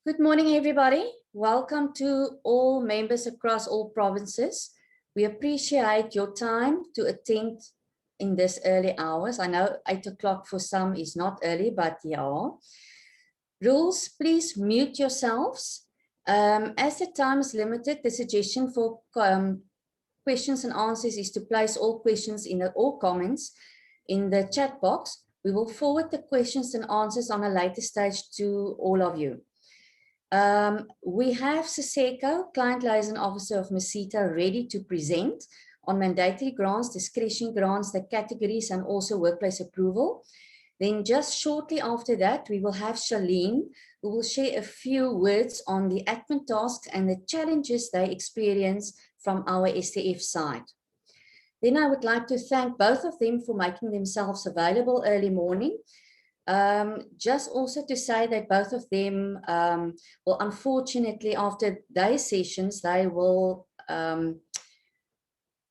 Good morning, everybody. Welcome to all members across all provinces. We appreciate your time to attend in this early hours. I know 8 o'clock for some is not early, but yeah. Rules, please mute yourselves. As the time is limited, the suggestion for questions and answers is to place all questions all comments in the chat box. We will forward the questions and answers on a later stage to all of you. We have Siseko, Client Liaison Officer of MerSETA, ready to present on mandatory grants, discretionary grants, the categories, and also workplace approval. Then just shortly after that, we will have Charlene, who will share a few words on the admin tasks and the challenges they experience from our STF side. Then I would like to thank both of them for making themselves available early morning. Just also to say that both of them will, unfortunately, after their sessions, they will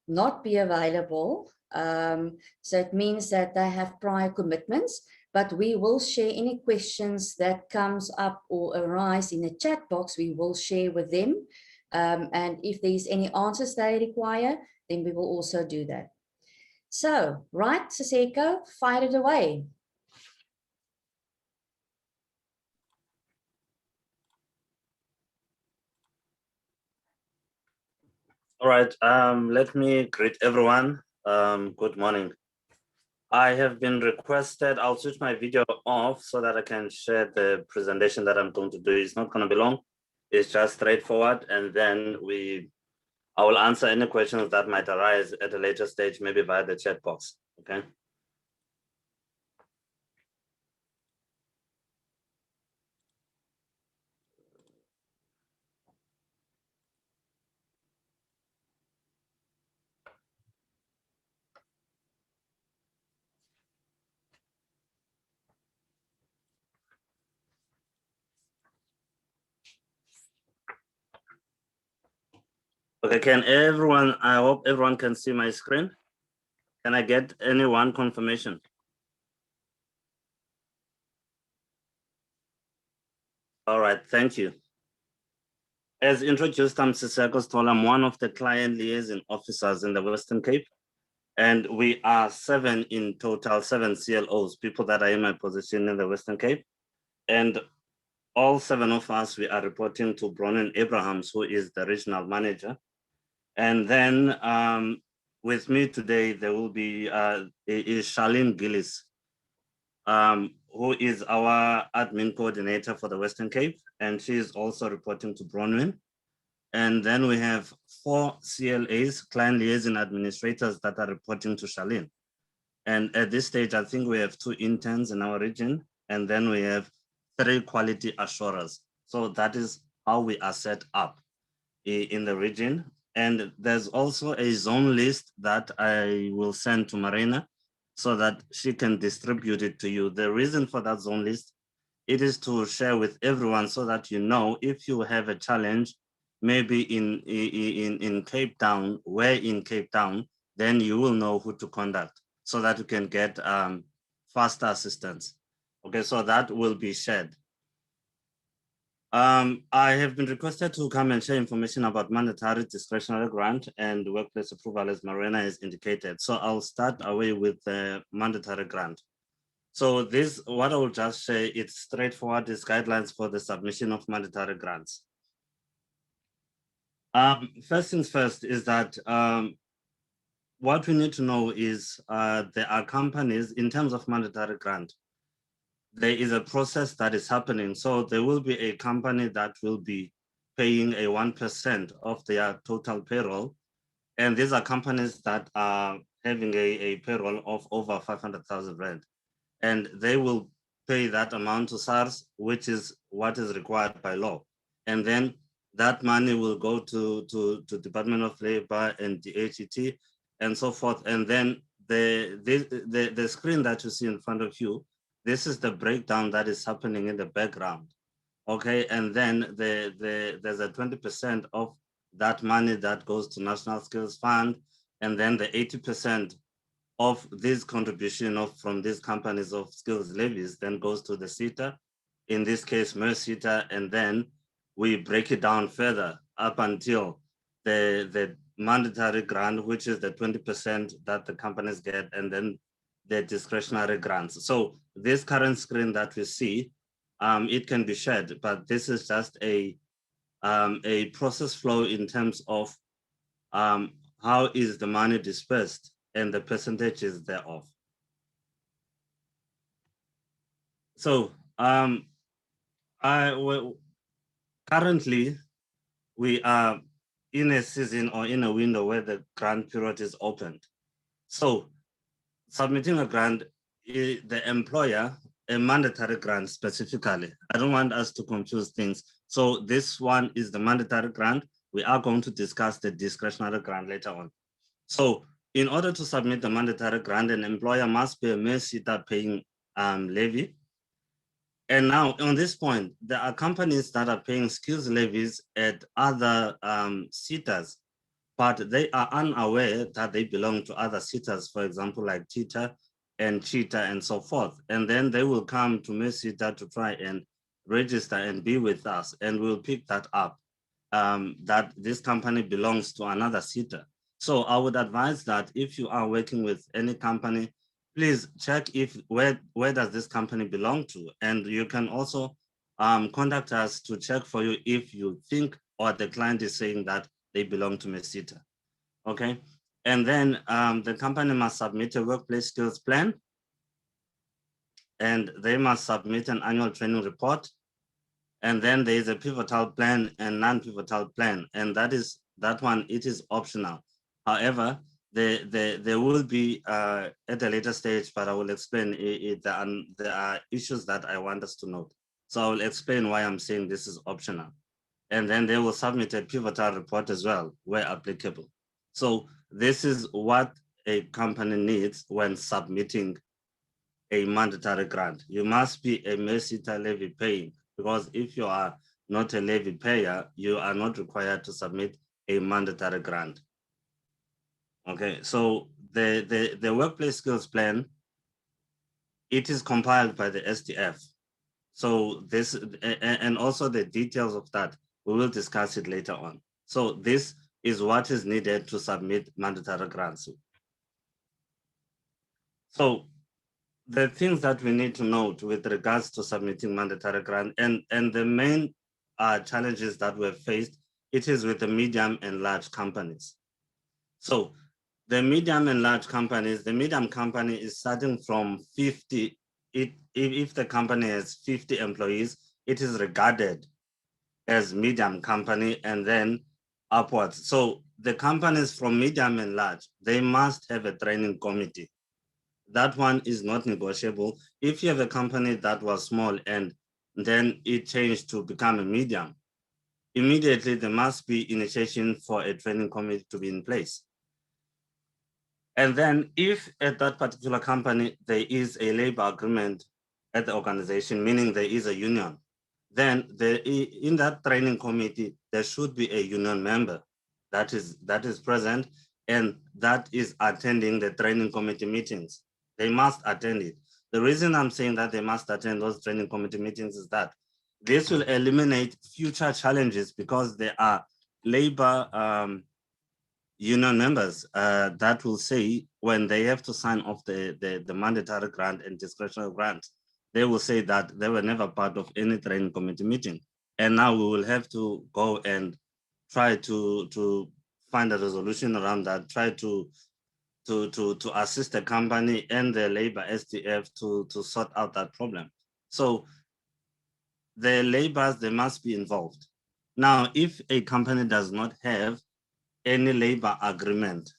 not be available. So it means that they have prior commitments, but we will share any questions that comes up or arise in the chat box, we will share with them. And if there's any answers they require, then we will also do that. So, right, Siseko, fire it away. All right, let me greet everyone. Good morning. I have been requested, I'll switch my video off so that I can share the presentation that I'm going to do. It's not going to be long. It's just straightforward. And then I will answer any questions that might arise at a later stage, maybe via the chat box, okay? Okay, I hope everyone can see my screen. Can I get anyone confirmation? All right, thank you. As introduced, I'm Siseko Sitole. I'm one of the client liaison officers in the Western Cape. And we are 7 in total, 7 CLOs, people that are in my position in the Western Cape. And all 7 of us, we are reporting to Bronwyn Abrahams, who is the regional manager. And then with me today, there will be is Charlene Gillies, who is our admin coordinator for the Western Cape. And she is also reporting to Bronwyn. And then we have 4 CLAs, client liaison administrators, that are reporting to Charlene. And at this stage, I think we have 2 interns in our region, and then we have 3 quality assurers. So that is how we are set up in the region. And there's also a zone list that I will send to Maryna so that she can distribute it to you. The reason for that zone list, it is to share with everyone so that you know if you have a challenge, maybe in Cape Town, where in Cape Town, then you will know who to contact so that you can get faster assistance. Okay, so that will be shared. I have been requested to come and share information about mandatory discretionary grant and workplace approval, as Maryna has indicated. So I'll start away with the mandatory grant. So this, what I will just share, it's straightforward, is guidelines for the submission of mandatory grants. First things first is that what we need to know is there are companies, in terms of mandatory grant, there is a process that is happening. So there will be a company that will be paying a 1% of their total payroll. And these are companies that are having a payroll of over 500,000 Rand. And they will pay that amount to SARS, which is what is required by law. And then that money will go to Department of Labor and the DHET and so forth. And then the screen that you see in front of you, this is the breakdown that is happening in the background. Okay, and then there's a 20% of that money that goes to National Skills Fund, and then the 80% of this contribution from these companies of skills levies then goes to the SETA, in this case, MerSETA, and then we break it down further up until the mandatory grant, which is the 20% that the companies get, and then the discretionary grants. So this current screen that we see, it can be shared, but this is just a process flow in terms of how is the money dispersed and the percentages thereof. So currently we are in a season or in a window where the grant period is opened. So submitting a grant, the employer, a mandatory grant specifically. I don't want us to confuse things. So this one is the mandatory grant. We are going to discuss the discretionary grant later on. So in order to submit the mandatory grant, an employer must pay a MerSETA paying levy. And now on this point, there are companies that are paying skills levies at other SETAs, but they are unaware that they belong to other SETAs, for example, like TITA and CHITA and so forth. And then they will come to MerSETA to try and register and be with us, and we'll pick that up, that this company belongs to another SETA. So I would advise that if you are working with any company, please check if where does this company belong to, and you can also contact us to check for you if you think or the client is saying that they belong to MerSETA. Okay, and then the company must submit a workplace skills plan, and they must submit an annual training report, and then there is a pivotal plan and non-pivotal plan, and that one, it is optional. However, there will be at a later stage, but I will explain it. There are issues that I want us to note. So I will explain why I'm saying this is optional. And then they will submit a pivotal report as well, where applicable. So this is what a company needs when submitting a mandatory grant. You must be a MerSETA levy paying, because if you are not a levy payer, you are not required to submit a mandatory grant. Okay, so the workplace skills plan, it is compiled by the SDF. So this, and also the details of that, we will discuss it later on. So this is what is needed to submit mandatory grants. So the things that we need to note with regards to submitting mandatory grant, and the main challenges that we've faced, it is with the medium and large companies. So the medium and large companies, the medium company is starting from 50. If the company has 50 employees, it is regarded as medium company, and then upwards. So the companies from medium and large, they must have a training committee. That one is not negotiable. If you have a company that was small and then it changed to become a medium, immediately there must be initiation for a training committee to be in place. And then if at that particular company, there is a labor agreement at the organization, meaning there is a union, then in that training committee, there should be a union member that is present and that is attending the training committee meetings. They must attend it. The reason I'm saying that they must attend those training committee meetings is that this will eliminate future challenges, because there are labor union members that will say, when they have to sign off the mandatory grant and discretionary grant, they will say that they were never part of any training committee meeting. And now we will have to go and try to find a resolution around that, try to assist the company and the labor SDF to sort out that problem. So the laborers, they must be involved. Now, if a company does not have any labor agreement,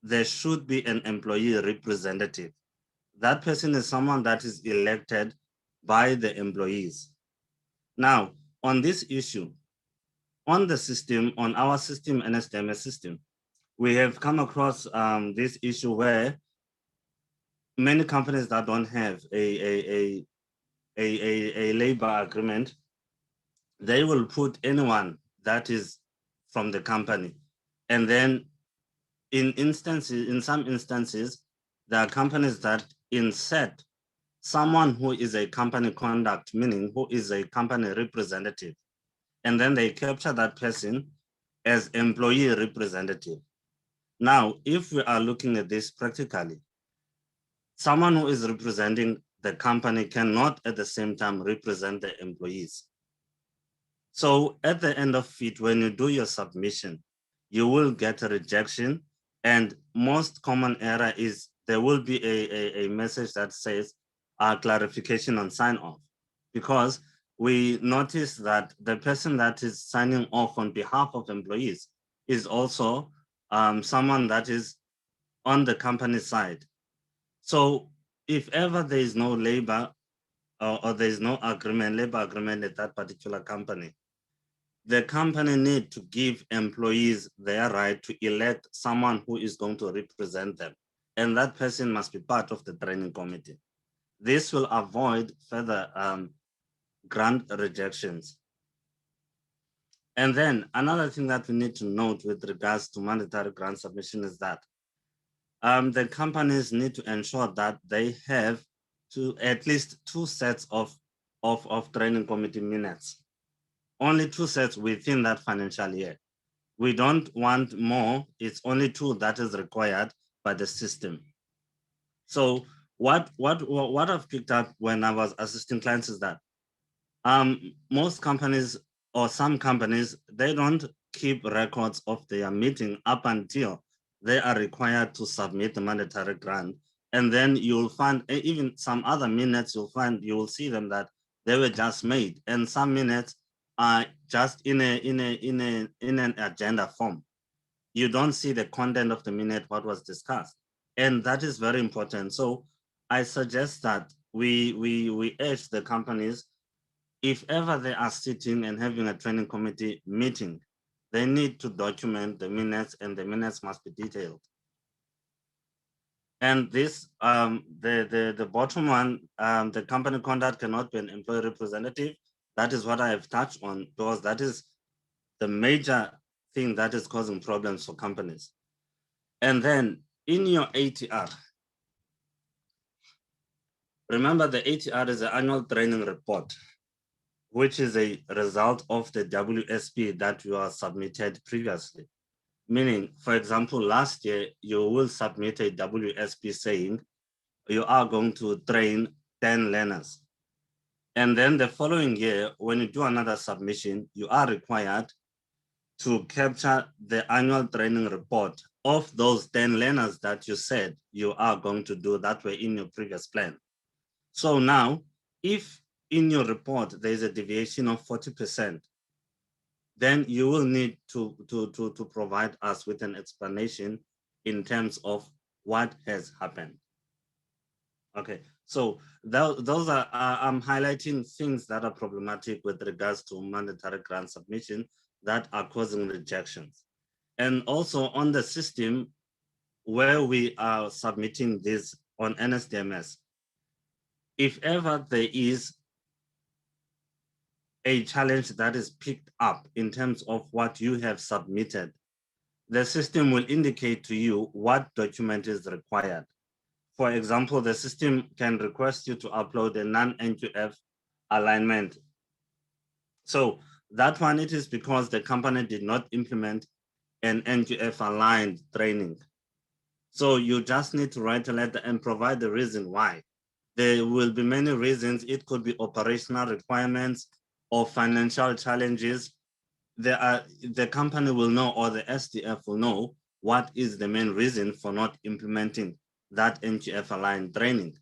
there should be an employee representative. That person is someone that is elected by the employees. Now, on this issue, on the system, on our system, NSDMS system, we have come across this issue where many companies that don't have a labor agreement, they will put anyone that is from the company. And then in some instances, there are companies that insert someone who is a company conduct, meaning who is a company representative, and then they capture that person as employee representative. Now, if we are looking at this practically, someone who is representing the company cannot at the same time represent the employees. So at the end of it, when you do your submission, you will get a rejection. And most common error is there will be a message that says clarification on sign off, because we notice that the person that is signing off on behalf of employees is also someone that is on the company side. So if ever there is no labor or there is no agreement, labor agreement at that particular company, the company need to give employees their right to elect someone who is going to represent them. And that person must be part of the training committee. This will avoid further grant rejections. And then another thing that we need to note with regards to mandatory grant submission is that the companies need to ensure that they have at least 2 sets of training committee minutes. Only 2 sets within that financial year. We don't want more. It's only 2 that is required by the system. So what I've picked up when I was assisting clients is that most companies or some companies, they don't keep records of their meeting up until they are required to submit the mandatory grant. And then you'll find even some other minutes, you will see them that they were just made, and some minutes are just in an agenda form. You don't see the content of the minute, what was discussed. And that is very important. So I suggest that we urge the companies, if ever they are sitting and having a training committee meeting, they need to document the minutes, and the minutes must be detailed. And this, the bottom one, the company conduct cannot be an employee representative. That is what I have touched on, because that is the major thing that is causing problems for companies. And then in your ATR, remember the ATR is the annual training report, which is a result of the WSP that you are submitted previously. Meaning, for example, last year, you will submit a WSP saying you are going to train 10 learners. And then the following year, when you do another submission, you are required to capture the annual training report of those 10 learners that you said you are going to do that way in your previous plan. So now, if in your report there is a deviation of 40%, then you will need to provide us with an explanation in terms of what has happened. Okay, so those are, I'm highlighting things that are problematic with regards to mandatory grant submission that are causing rejections. And also on the system where we are submitting this on NSDMS, if ever there is a challenge that is picked up in terms of what you have submitted, the system will indicate to you what document is required. For example, the system can request you to upload a non-NQF alignment. So that one, it is because the company did not implement an NQF aligned training. So you just need to write a letter and provide the reason why. There will be many reasons. It could be operational requirements or financial challenges. The company will know, or the SDF will know, what is the main reason for not implementing that NQF aligned training.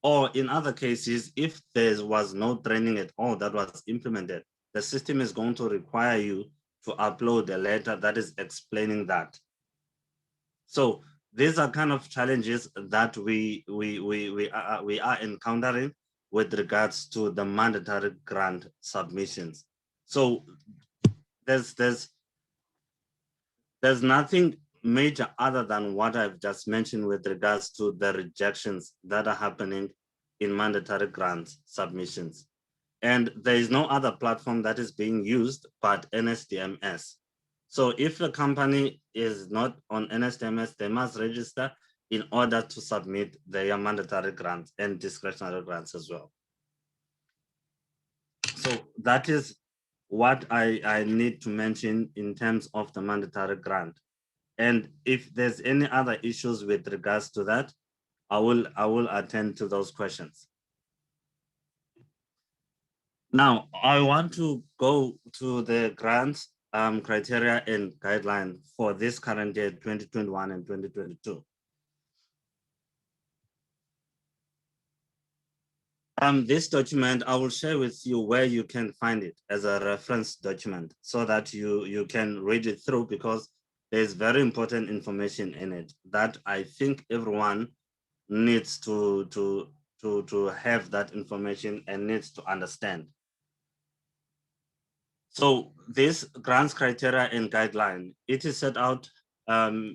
Or in other cases, if there was no training at all that was implemented, the system is going to require you to upload a letter that is explaining that. So these are kind of challenges that we are encountering with regards to the mandatory grant submissions. So there's nothing major other than what I've just mentioned with regards to the rejections that are happening in mandatory grant submissions. And there is no other platform that is being used but NSDMS. So if a company is not on NSDMS, they must register in order to submit their mandatory grants and discretionary grants as well. So that is what I need to mention in terms of the mandatory grant. And if there's any other issues with regards to that, I will attend to those questions. Now, I want to go to the grants criteria and guideline for this current year, 2021 and 2022. This document, I will share with you where you can find it as a reference document so that you can read it through, because there's very important information in it that I think everyone needs to have that information and needs to understand. So this grants criteria and guideline, it is set out,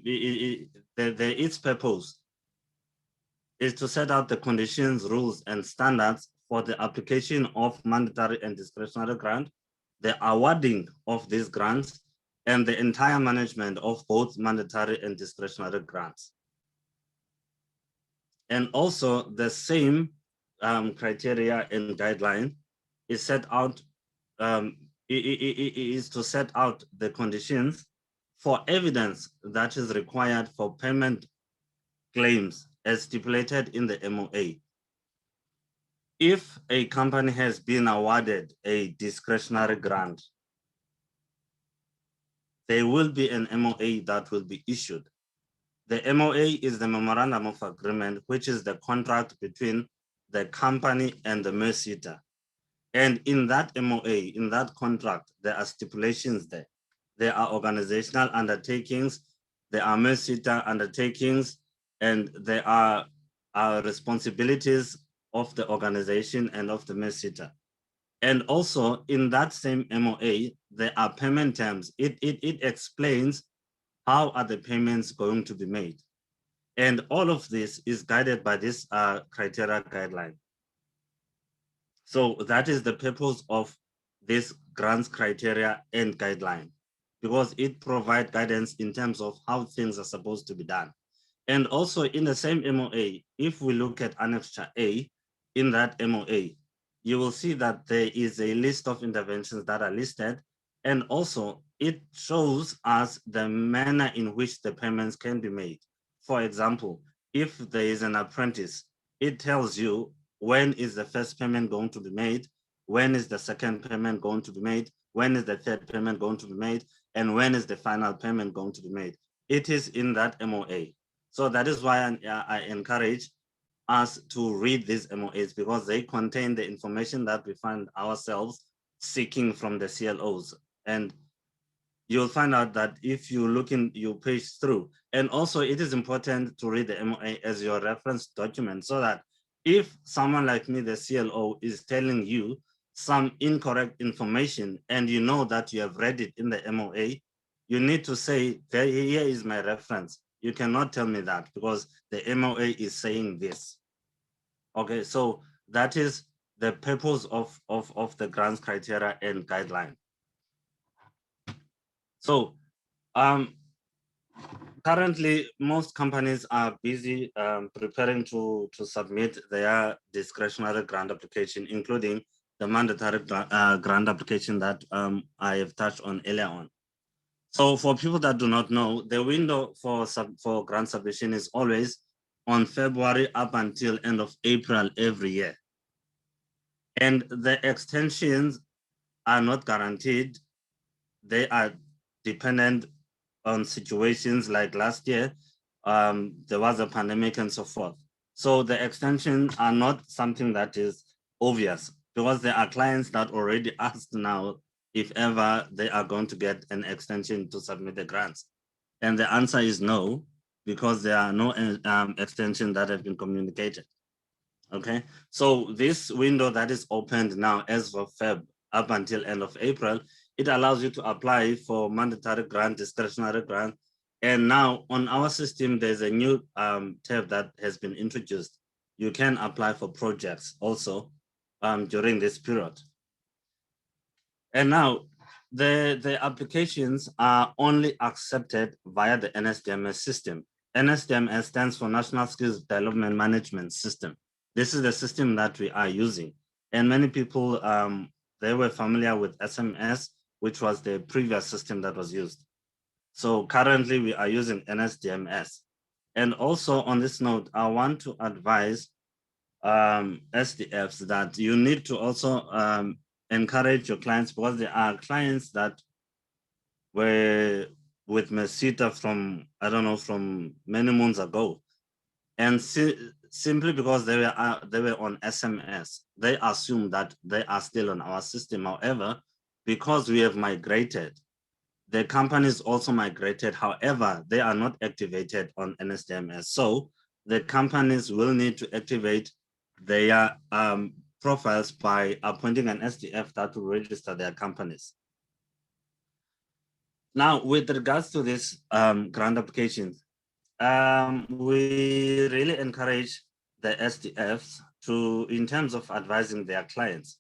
its purpose is to set out the conditions, rules, and standards for the application of mandatory and discretionary grant, the awarding of these grants, and the entire management of both mandatory and discretionary grants. And also the same criteria and guideline is set out, is to set out the conditions for evidence that is required for payment claims as stipulated in the MOA. If a company has been awarded a discretionary grant, there will be an MOA that will be issued. The MOA is the Memorandum of Agreement, which is the contract between the company and the MerSETA. And in that MOA, in that contract, there are stipulations there. There are organizational undertakings, there are MerSETA undertakings, and there are responsibilities of the organization and of the MerSETA. And also in that same MOA, there are payment terms. It explains how are the payments going to be made. And all of this is guided by this criteria guideline. So that is the purpose of this grants criteria and guideline, because it provides guidance in terms of how things are supposed to be done. And also in the same MOA, if we look at Annexure A, in that MOA, you will see that there is a list of interventions that are listed. And also it shows us the manner in which the payments can be made. For example, if there is an apprentice, it tells you when is the first payment going to be made, when is the second payment going to be made, when is the third payment going to be made, and when is the final payment going to be made. It is in that MOA. So that is why I encourage us to read these MOAs, because they contain the information that we find ourselves seeking from the CLOs. And you'll find out that if you look in, you page through. And also it is important to read the MOA as your reference document, so that if someone like me, the CLO, is telling you some incorrect information and you know that you have read it in the MOA, you need to say, here is my reference. You cannot tell me that because the MOA is saying this. Okay, so that is the purpose of the grants criteria and guideline. So currently, most companies are busy preparing to submit their discretionary grant application, including the mandatory grant application that I have touched on earlier on. So for people that do not know, the window for grant submission is always on February up until end of April every year. And the extensions are not guaranteed. They are dependent on situations like last year. There was a pandemic and so forth. So the extensions are not something that is obvious, because there are clients that already asked now if ever they are going to get an extension to submit the grants. And the answer is no, because there are no extensions that have been communicated. Okay, so this window that is opened now as of Feb up until end of April, it allows you to apply for mandatory grant, discretionary grant. And now on our system, there's a new tab that has been introduced. You can apply for projects also during this period. And now the applications are only accepted via the NSDMS system. NSDMS stands for National Skills Development Management System. This is the system that we are using. And many people, they were familiar with SMS, which was the previous system that was used. So currently we are using NSDMS. And also on this note, I want to advise SDFs that you need to also encourage your clients, because there are clients that were with MerSETA from, I don't know, from many months ago. And simply because they were on SMS, they assume that they are still on our system. However, because we have migrated, the companies also migrated. However, they are not activated on NSDMS. So the companies will need to activate their profiles by appointing an SDF that will register their companies. Now, with regards to this grant applications, we really encourage the SDFs to, in terms of advising their clients,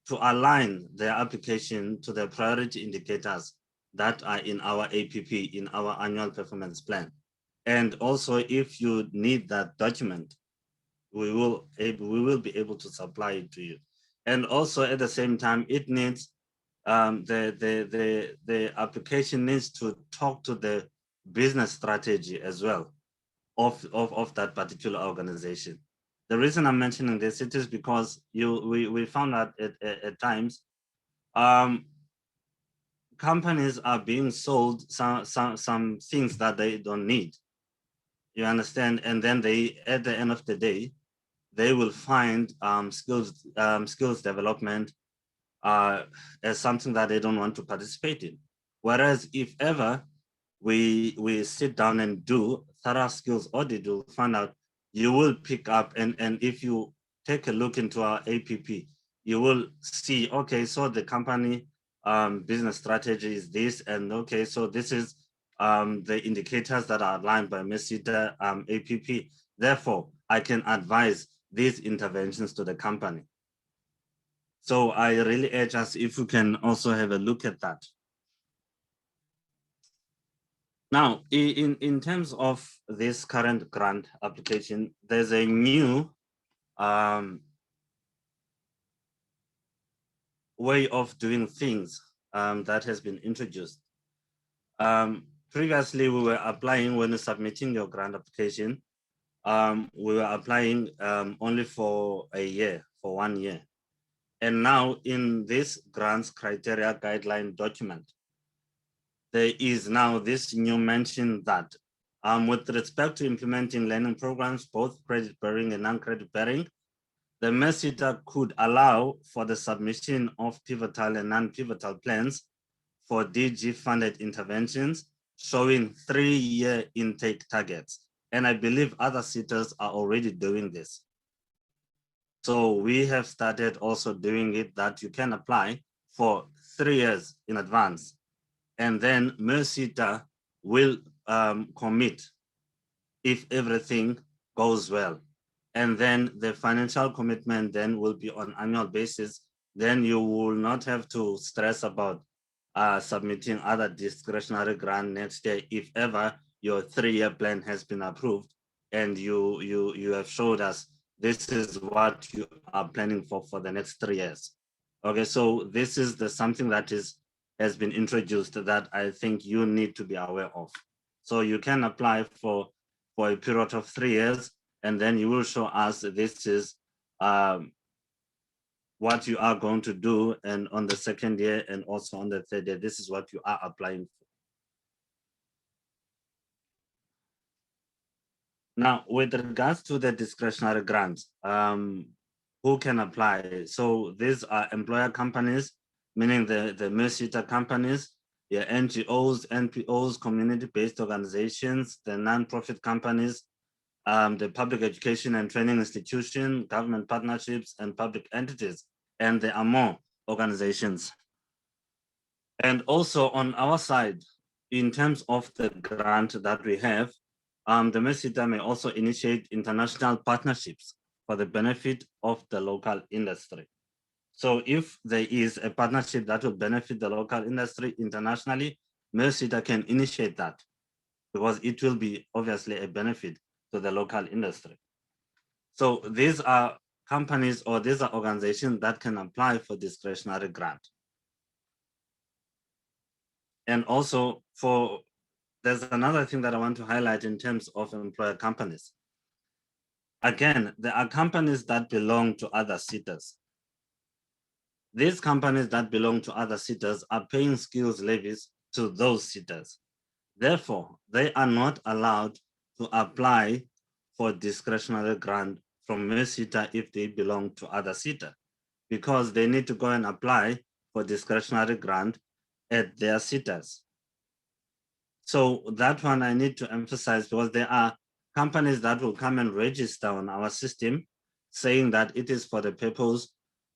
to align their application to the priority indicators that are in our APP, in our annual performance plan. And also, if you need that document, we will be able to supply it to you. And also at the same time, it needs, the application needs to talk to the business strategy as well of that particular organization. The reason I'm mentioning this, it is because we found out at times, companies are being sold some things that they don't need. You understand? And then they, at the end of the day, they will find skills development as something that they don't want to participate in. Whereas if ever we sit down and do thorough skills audit, you'll find out, you will pick up, and if you take a look into our APP, you will see, okay, so the company business strategy is this, and okay, so this is the indicators that are aligned by MerSETA APP. Therefore, I can advise these interventions to the company. So I really urge us, if we can also have a look at that. Now, in terms of this current grant application, there's a new way of doing things that has been introduced. Previously, we were applying, when submitting your grant application, we were applying only for a year, for 1 year. And now in this grants criteria guideline document, there is now this new mention that with respect to implementing learning programs, both credit bearing and non-credit bearing, the MerSETA could allow for the submission of pivotal and non-pivotal plans for DG funded interventions showing 3-year intake targets. And I believe other SETAs are already doing this. So we have started also doing it, that you can apply for 3 years in advance. And then MerSETA will commit if everything goes well. And then the financial commitment then will be on annual basis. Then you will not have to stress about submitting other discretionary grant next year if ever your 3-year plan has been approved and you have showed us this is what you are planning for the next 3 years. Okay, so this is something that has been introduced that I think you need to be aware of. So you can apply for a period of 3 years, and then you will show us this is what you are going to do, and on the 2nd year and also on the 3rd year, this is what you are applying for. Now, with regards to the discretionary grants, who can apply? So these are employer companies, meaning the MerSETA companies, your NGOs, NPOs, community-based organizations, the non-profit companies, the public education and training institution, government partnerships, and public entities, and there are more organizations. And also on our side, in terms of the grant that we have, the MerSETA may also initiate international partnerships for the benefit of the local industry. So if there is a partnership that will benefit the local industry internationally, MerSETA can initiate that. because it will be obviously a benefit to the local industry. So these are companies or these are organizations that can apply for discretionary grant. And also there's another thing that I want to highlight in terms of employer companies. Again, there are companies that belong to other SETAs. These companies that belong to other SETAs are paying skills levies to those SETAs. Therefore, they are not allowed to apply for discretionary grant from MerSETA if they belong to other SETA, because they need to go and apply for discretionary grant at their SETAs. So that one I need to emphasize, because there are companies that will come and register on our system saying that it is for the purpose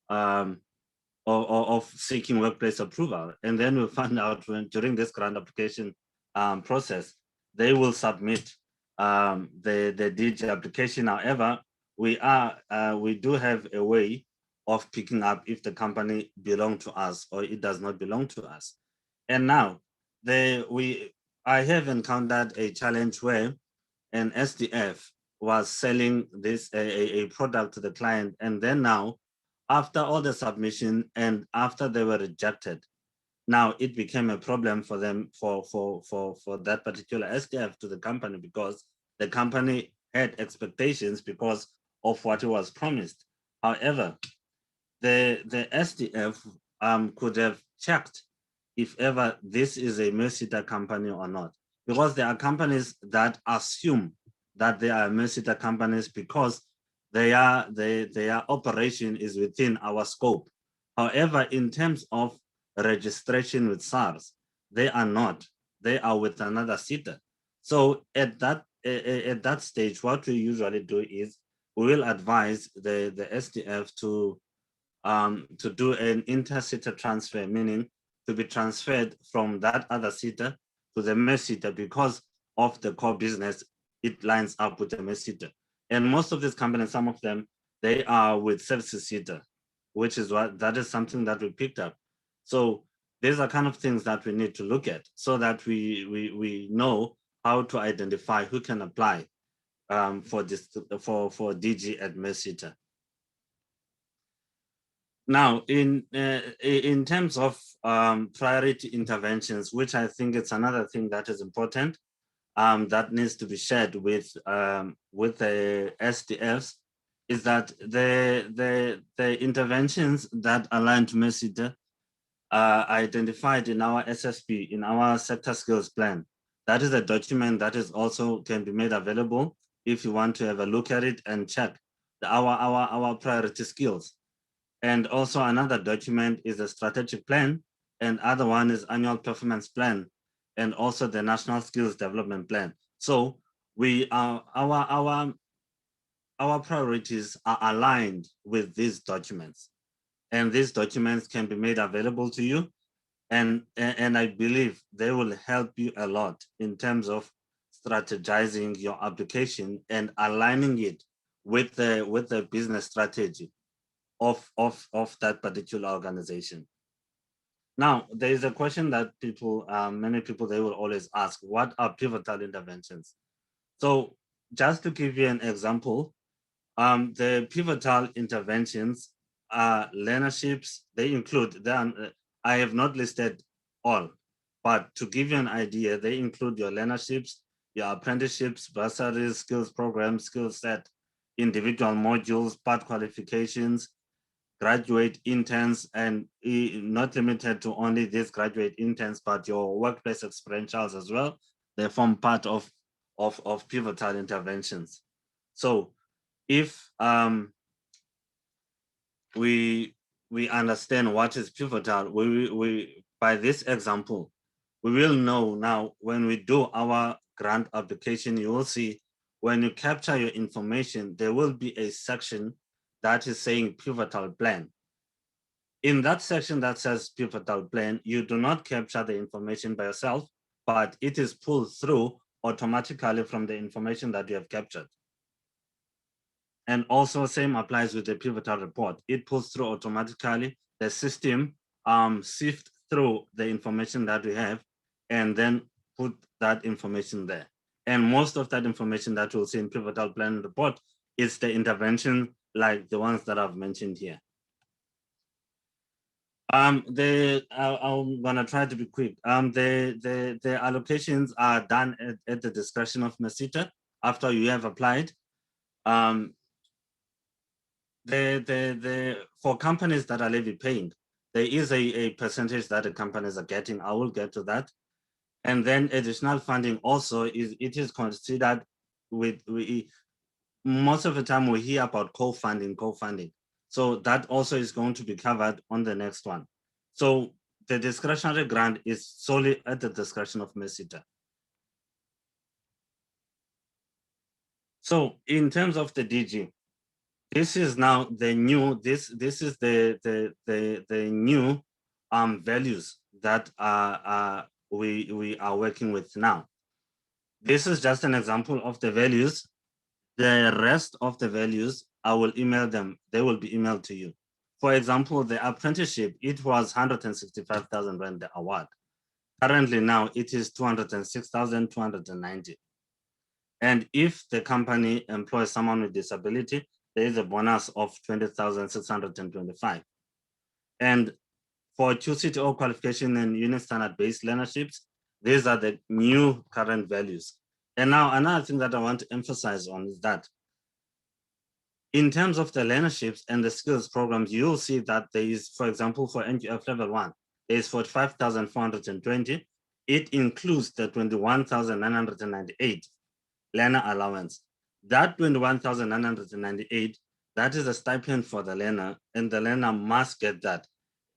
of seeking workplace approval. And then we'll find out during this grant application process, they will submit the DG application. However, we do have a way of picking up if the company belongs to us or it does not belong to us. And now I have encountered a challenge where an SDF was selling this a product to the client, and then now, after all the submission and after they were rejected, now it became a problem for them for that particular SDF to the company, because the company had expectations because of what was promised. However, the SDF could have checked if ever this is a MerSETA company or not, because there are companies that assume that they are MerSETA companies because their operation is within our scope. However, in terms of registration with SARS, they are not. They are with another SETA. So at that stage, what we usually do is we will advise the SDF to do an inter-SETA transfer, meaning to be transferred from that other SETA to the MerSETA, because of the core business, it lines up with the MerSETA. And most of these companies, some of them, they are with services SETA, which is that is something that we picked up. So these are kind of things that we need to look at so that we know how to identify who can apply for DG at MerSETA. Now, in terms of priority interventions, which I think it's another thing that is important, that needs to be shared with the SDFs, is that the interventions that align to MerSETA are identified in our SSP, in our sector skills plan. That is a document that is also can be made available if you want to have a look at it and check our priority skills. And also another document is a strategic plan, and other one is annual performance plan, and also the national skills development plan. So we are our priorities are aligned with these documents, and these documents can be made available to you, and I believe they will help you a lot in terms of strategizing your application and aligning it with the business strategy of that particular organization. Now, there is a question that many people, they will always ask, what are pivotal interventions? So just to give you an example, the pivotal interventions are learnerships. They include, I have not listed all, but to give you an idea, they include your learnerships, your apprenticeships, bursaries, skills programs, skill set, individual modules, part qualifications, graduate interns, and not limited to only these graduate interns, but your workplace experientials as well. They form part of pivotal interventions. So if we understand what is pivotal, we by this example, we will know now when we do our grant application, you will see when you capture your information, there will be a section that is saying pivotal plan. In that section that says pivotal plan, you do not capture the information by yourself, but it is pulled through automatically from the information that you have captured. And also same applies with the pivotal report. It pulls through automatically. The system sifts through the information that we have and then put that information there. And most of that information that you'll see in pivotal plan report is the intervention like the ones that I've mentioned here. I'm gonna try to be quick. The allocations are done at the discretion of MerSETA after you have applied. For companies that are levy paying, there is a percentage that the companies are getting. I will get to that. And then additional funding also it is considered with most of the time we hear about co-funding. So that also is going to be covered on the next one. So the discretionary grant is solely at the discretion of MerSETA. So in terms of the DG, this is now the new, this is the new values that we are working with now. This is just an example of the values. The rest of the values, I will email them. They will be emailed to you. For example, the apprenticeship, it was 165,000 Rand the award. Currently now it is 206,290. And if the company employs someone with disability, there is a bonus of 20,625. And for QCTO qualification and unit standard-based learnerships, these are the new current values. And now another thing that I want to emphasize on is that in terms of the learnerships and the skills programs, you'll see that there is, for example, for NQF level 1, there is 45,420. It includes the 21,998 learner allowance. That 21,998, that is a stipend for the learner, and the learner must get that,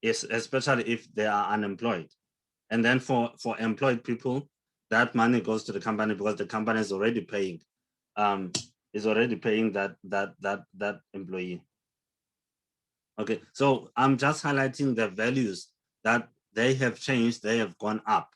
especially if they are unemployed. And then for employed people, that money goes to the company because the company is already paying that employee. Okay, so I'm just highlighting the values that they have changed, they have gone up.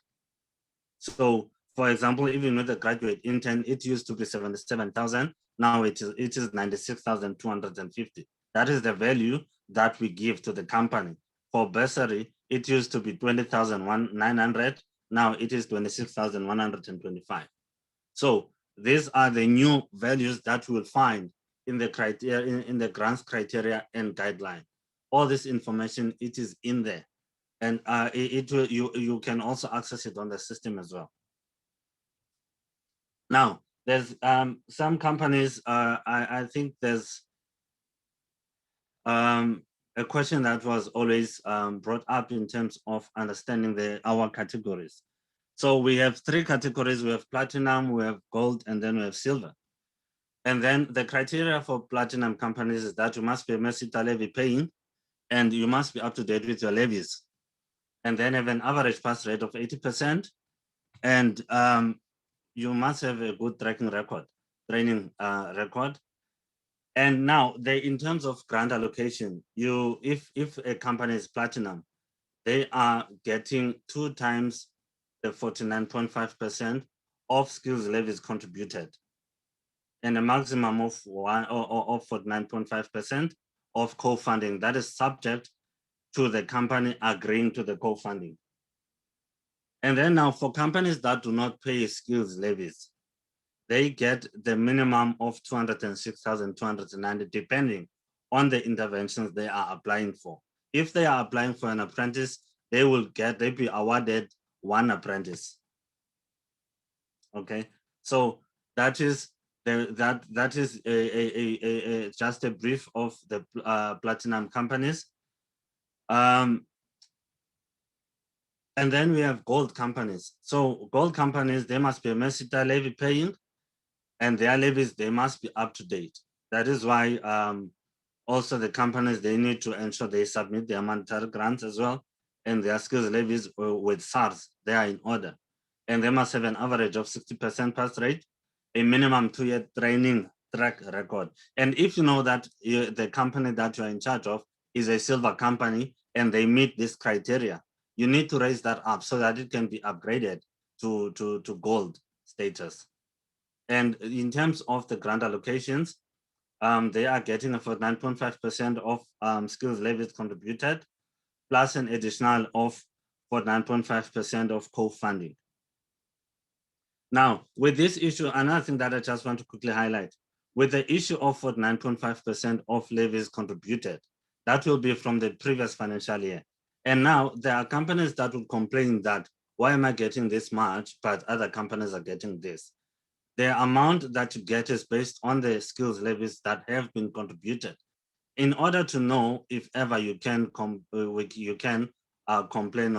So for example, even with the graduate intern, it used to be 77,000. Now it is 96,250. That is the value that we give to the company. For bursary, it used to be 20,900. Now it is 26,125. So these are the new values that you will find in the criteria, in the grants criteria and guideline. All this information, it is in there. And you can also access it on the system as well. Now, there's some companies, I think there's a question that was always brought up in terms of understanding our categories. So we have 3 categories. We have platinum, we have gold, and then we have silver. And then the criteria for platinum companies is that you must be a MerSETA levy paying, and you must be up to date with your levies. And then have an average pass rate of 80%. And you must have a good training record. And now, in terms of grant allocation, if a company is platinum, they are getting 2 times the 49.5% of skills levies contributed, and a maximum of 49.5% of co-funding. That is subject to the company agreeing to the co-funding. And then now for companies that do not pay skills levies, they get the minimum of 206,290, depending on the interventions they are applying for. If they are applying for an apprentice, they'll be awarded 1 apprentice. Okay, so that is just a brief of the platinum companies. And then we have gold companies. So gold companies, they must be a MerSETA levy paying, and their levies, they must be up to date. That is why also the companies, they need to ensure they submit their monetary grants as well, and their skills levies with SARS, they are in order. And they must have an average of 60% pass rate, a minimum 2-year training track record. And if you know that the company that you're in charge of is a silver company and they meet this criteria, you need to raise that up so that it can be upgraded to gold status. And in terms of the grant allocations, they are getting a 49.5% of skills levies contributed, plus an additional of 49.5% of co-funding. Now, with this issue, another thing that I just want to quickly highlight, with the issue of 49.5% of levies contributed, that will be from the previous financial year. And now there are companies that will complain that, why am I getting this much, but other companies are getting this? The amount that you get is based on the skills levies that have been contributed. In order to know if ever you can complain,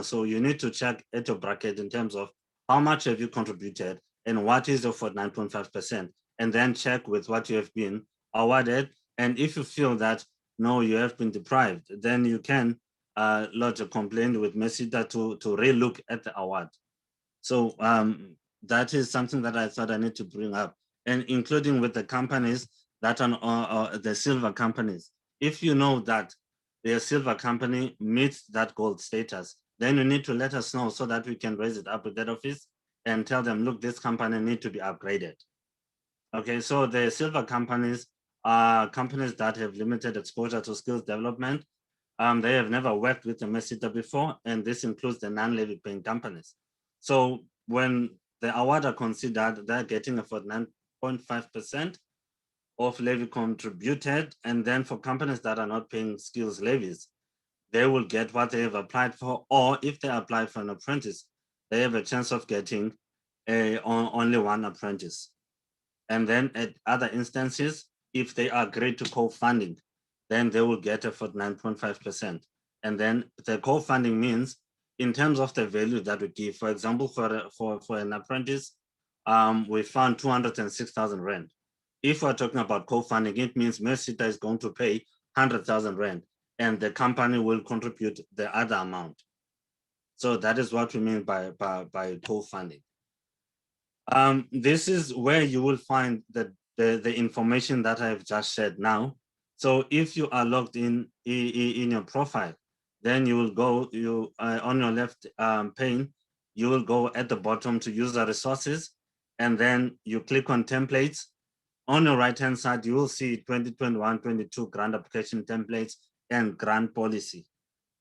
so you need to check at your bracket in terms of how much have you contributed and what is your 49.5%, and then check with what you have been awarded. And if you feel that no, you have been deprived, then you can lodge a complaint with MerSETA to relook at the award. So that is something that I thought I need to bring up, and including with the companies that are the silver companies. If you know that their silver company meets that gold status, then you need to let us know so that we can raise it up with that office and tell them, look, this company need to be upgraded. Okay, so the silver companies are companies that have limited exposure to skills development. They have never worked with the MerSETA before, and this includes the non-levy paying companies. So when the award are considered, they're getting a 49.5% of levy contributed. And then for companies that are not paying skills levies, they will get what they have applied for, or if they apply for an apprentice, they have a chance of getting only one apprentice. And then at other instances, if they agree to co-funding, then they will get a 49.5%. And then the co-funding means in terms of the value that we give. For example, for an apprentice, we found 206,000 rand. If we're talking about co-funding, it means MerSETA is going to pay 100,000 rand and the company will contribute the other amount. So that is what we mean by co-funding. This is where you will find the information that I've just shared now. So if you are logged in your profile, then you will go on your left pane, you will go at the bottom to user resources, and then you click on templates. On your right-hand side, you will see 2021-22 grant application templates and grant policy.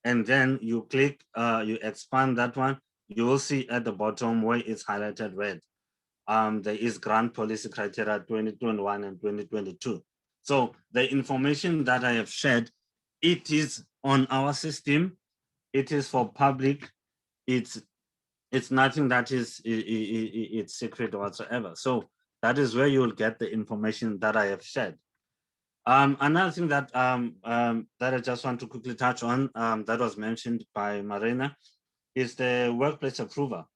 And then you click, you expand that one, you will see at the bottom where it's highlighted red. There is grant policy criteria 2021 and 2022. So the information that I have shared, it is on our system. It is for public. It's nothing that is it's secret whatsoever. So that is where you will get the information that I have shared. Another thing that that I just want to quickly touch on that was mentioned by Maryna is the workplace approval.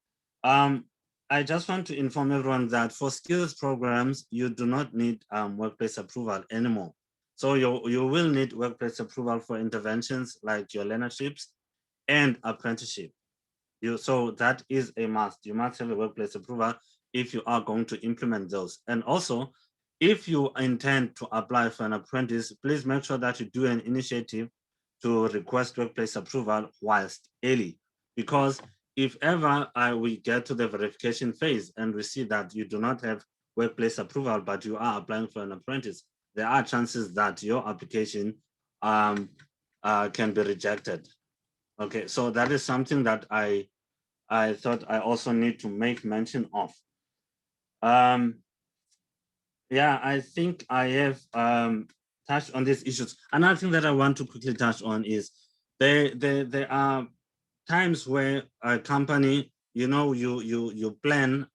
I just want to inform everyone that for skills programs, you do not need workplace approval anymore. So you will need workplace approval for interventions like your learnerships and apprenticeship. So that is a must. You must have a workplace approval if you are going to implement those. And also, if you intend to apply for an apprentice, please make sure that you do an initiative to request workplace approval whilst early, because if ever we get to the verification phase and we see that you do not have workplace approval, but you are applying for an apprentice, there are chances that your application can be rejected. Okay, so that is something that I thought I also need to make mention of. Yeah, I think I have touched on these issues. Another thing that I want to quickly touch on is there are times where a company, you plan,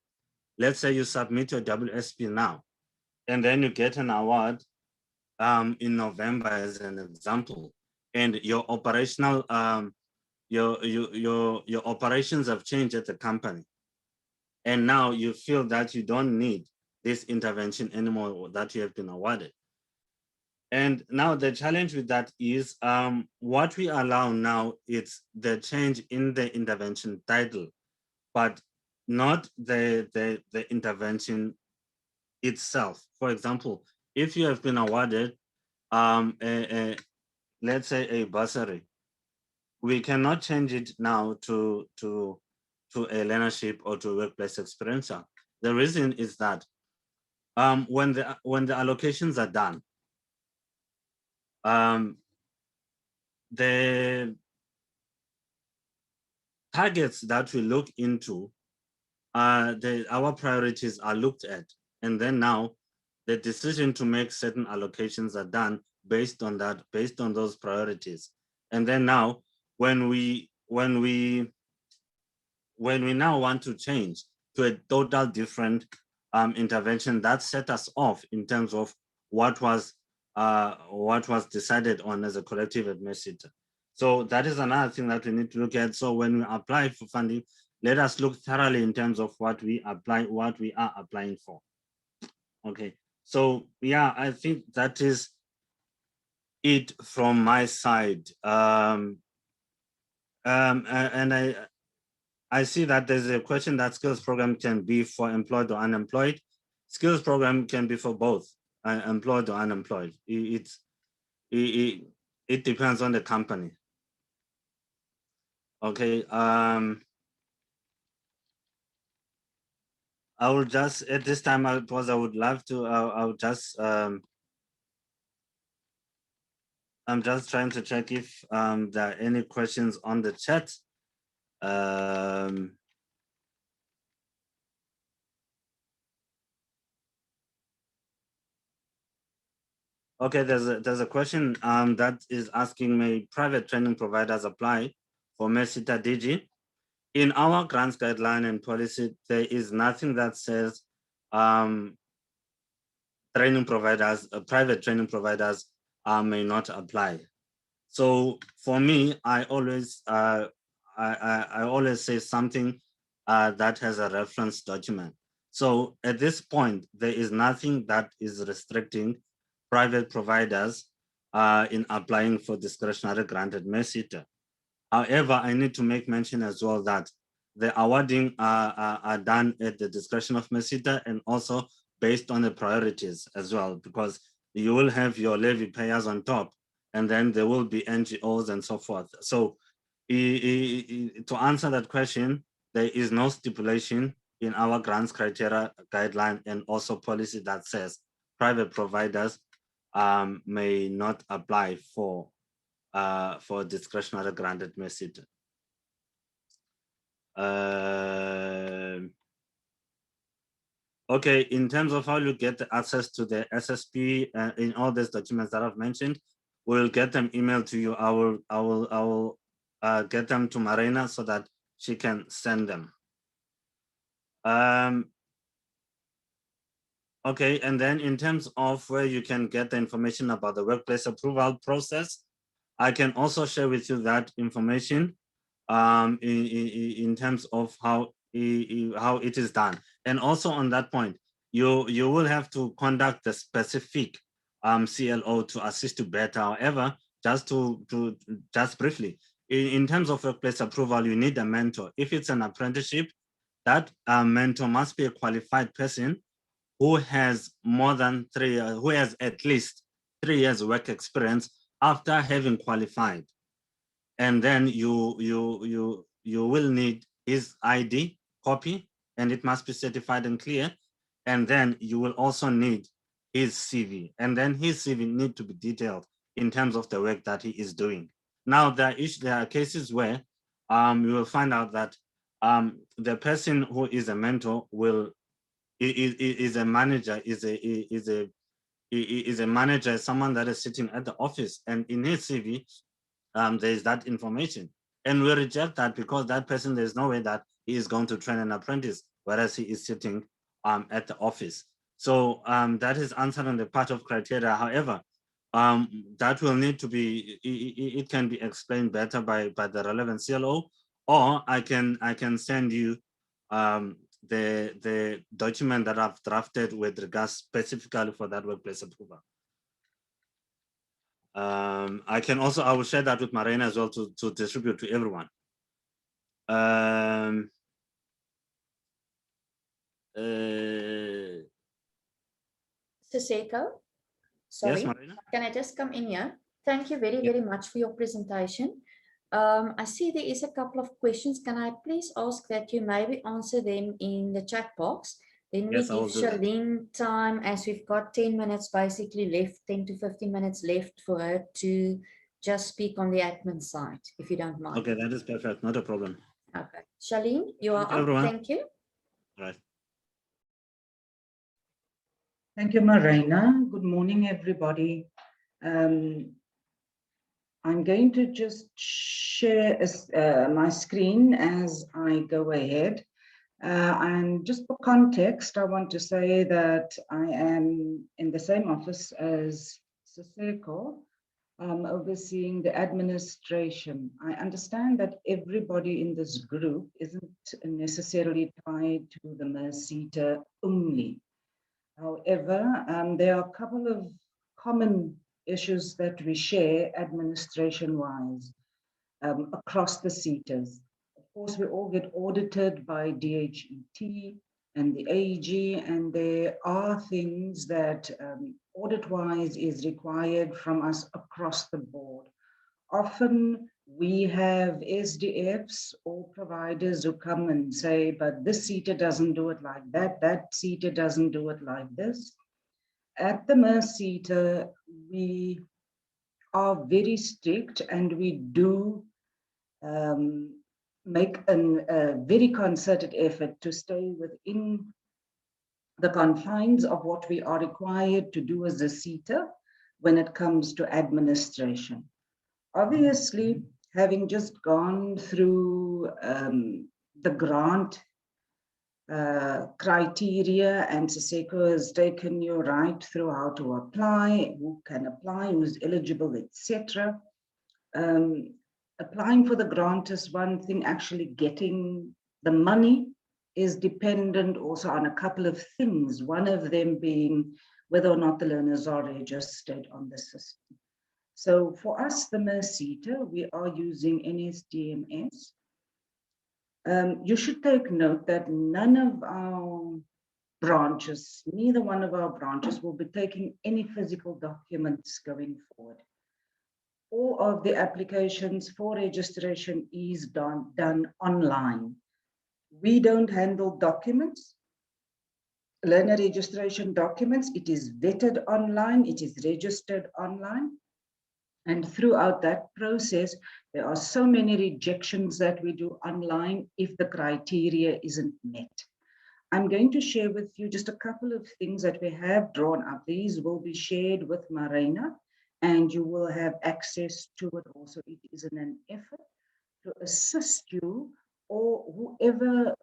let's say you submit your WSP now, and then you get an award in November as an example, and your operational your operations have changed at the company, and now you feel that you don't need this intervention anymore that you have been awarded. And now the challenge with that is what we allow now is the change in the intervention title, but not the intervention itself. For example, if you have been awarded let's say a bursary, we cannot change it now to a learnership or to a workplace experiencer. The reason is that when the allocations are done, the targets that we look into our priorities are looked at, and then now the decision to make certain allocations are done based on that, based on those priorities. And then now, when we now want to change to a total different intervention, that set us off in terms of what was decided on as a collective at MerSETA. So that is another thing that we need to look at. So when we apply for funding, let us look thoroughly in terms of what we are applying for. Okay, so yeah, I think that is it from my side. And I see that there's a question that skills program can be for employed or unemployed. Skills program can be for both, employed or unemployed. It depends on the company. Okay. I will just, at this time, I would love to, I would just, I'm just trying to check if there are any questions on the chat. Okay, there's a question that is asking, may private training providers apply for MerSETA DG? In our grants guideline and policy, there is nothing that says training providers, private training providers may not apply. So for me, I always say something that has a reference document. So at this point, there is nothing that is restricting private providers in applying for discretionary grant at MerSETA. However, I need to make mention as well that the awarding are done at the discretion of MerSETA and also based on the priorities as well, because you will have your levy payers on top, and then there will be NGOs and so forth. So to answer that question, there is no stipulation in our grants criteria guideline and also policy that says private providers may not apply for discretionary grant at MerSETA. Okay, in terms of how you get access to the SSP in all these documents that I've mentioned, we'll get them emailed to you. I will get them to Maryna so that she can send them. Okay, and then in terms of where you can get the information about the workplace approval process, I can also share with you that information in terms of how it is done. And also on that point, you will have to conduct the specific CLO to assist you better. However, just briefly, in terms of workplace approval, you need a mentor. If it's an apprenticeship, that mentor must be a qualified person who has more than 3 years, who has at least 3 years work experience after having qualified. And then you will need his ID copy, and it must be certified and clear. And then you will also need his CV, and then his CV need to be detailed in terms of the work that he is doing. Now there are cases where you will find out that the person who is a mentor is a manager, is a manager, someone that is sitting at the office, and in his CV there is that information, and we reject that because that person, there's no way that he is going to train an apprentice, whereas he is sitting at the office. So that is answering the part of criteria. However, that will need to be, it can be explained better by the relevant CLO, or I can send you the document that I've drafted with regards specifically for that workplace approval. I will share that with Maryna as well to distribute to everyone. Siseko, sorry, yes, Maryna? Can I just come in here? Thank you very much for your presentation. I see there is a couple of questions. Can I please ask that you maybe answer them in the chat box? Then we give Charlene time, as we've got 10 minutes basically left, 10 to 15 minutes left for her to just speak on the admin side, if you don't mind. Okay, that is perfect, not a problem. Okay, Charlene, you are up. Thank you. Right. Thank you, Maryna. Good morning, everybody. I'm going to just share my screen as I go ahead. And just for context, I want to say that I am in the same office as Siseko, overseeing the administration. I understand that everybody in this group isn't necessarily tied to the MerSETA only. However, there are a couple of common issues that we share administration-wise across the SETAs. Of course, we all get audited by DHET and the AG, and there are things that audit-wise is required from us across the board. Often we have SDFs or providers who come and say, but this SETA doesn't do it like that, that SETA doesn't do it like this. At the MerSETA, we are very strict and we do make a very concerted effort to stay within the confines of what we are required to do as a SETA when it comes to administration. Obviously, having just gone through the grant criteria, and Siseko has taken you right through how to apply, who can apply, who's eligible, etc. Applying for the grant is one thing, actually getting the money is dependent also on a couple of things, one of them being whether or not the learners are registered on the system. So for us, the MerSETA, we are using NSDMS. You should take note that none of our branches, neither one of our branches will be taking any physical documents going forward. All of the applications for registration is done online. We don't handle documents, learner registration documents. It is vetted online, it is registered online. And throughout that process, there are so many rejections that we do online if the criteria isn't met. I'm going to share with you just a couple of things that we have drawn up. These will be shared with Maryna, and you will have access to it also. It is in an effort to assist you or whoever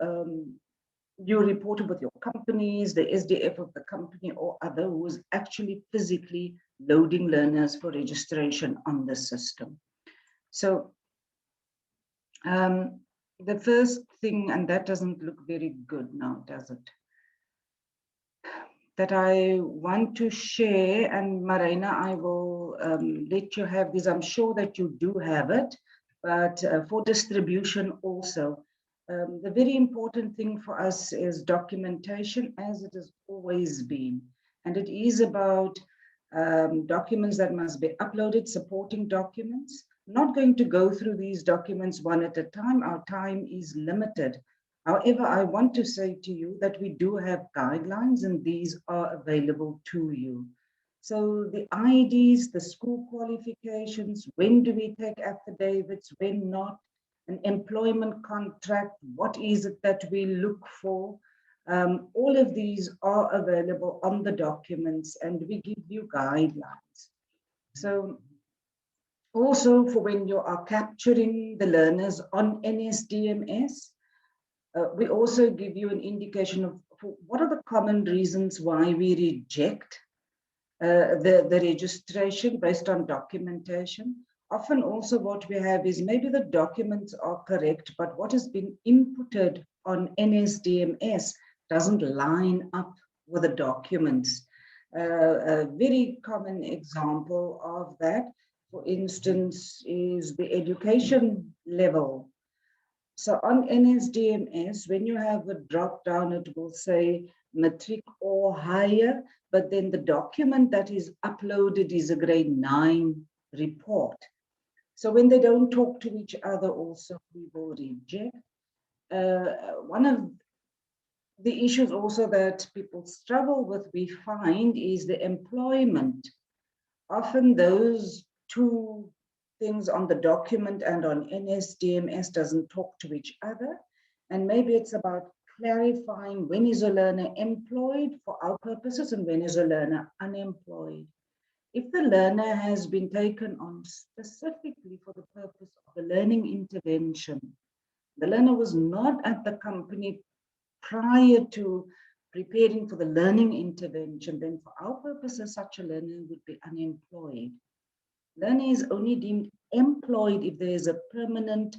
you reported with your companies, the SDF of the company or other who is actually physically loading learners for registration on the system. So the first thing, and that doesn't look very good now, does it? That I want to share, and Maryna, I will let you have this. I'm sure that you do have it, but for distribution also. The very important thing for us is documentation, as it has always been. And it is about documents that must be uploaded, supporting documents. Not going to go through these documents one at a time. Our time is limited. However, I want to say to you that we do have guidelines and these are available to you. So the IDs, the school qualifications, when do we take affidavits, when not, an employment contract, what is it that we look for? All of these are available on the documents and we give you guidelines. So also for when you are capturing the learners on NSDMS, we also give you an indication of what are the common reasons why we reject the registration based on documentation. Often also what we have is maybe the documents are correct, but what has been inputted on NSDMS doesn't line up with the documents. A very common example of that, for instance, is the education level. So on NSDMS, when you have a drop down, it will say matric or higher, but then the document that is uploaded is a grade 9 report. So when they don't talk to each other also, we will reject. One of the issues also that people struggle with, we find, is the employment. Often those two things on the document and on NSDMS doesn't talk to each other. And maybe it's about clarifying when is a learner employed for our purposes and when is a learner unemployed. If the learner has been taken on specifically for the purpose of the learning intervention, the learner was not at the company prior to preparing for the learning intervention, then for our purposes, such a learner would be unemployed. Learner is only deemed employed if there is a permanent